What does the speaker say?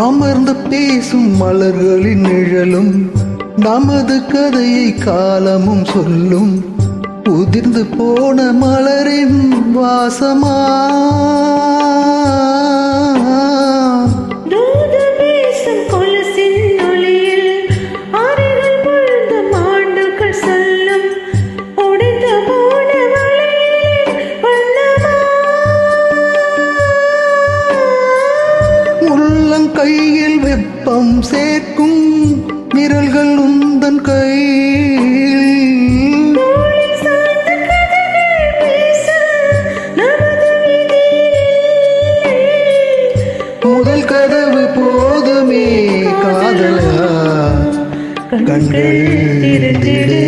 அமர்ந்து பேசும் மலர்களின் நிழலும் நமது கதையை காலமும் சொல்லும். உதிர்ந்து போன மலரின் வாசமா கையில் வெப்பம் சேர்க்கும் விரல்கள் உந்தன் கையில். முதல் கதவு போதுமே காதலா கண்கள் திறந்திடு.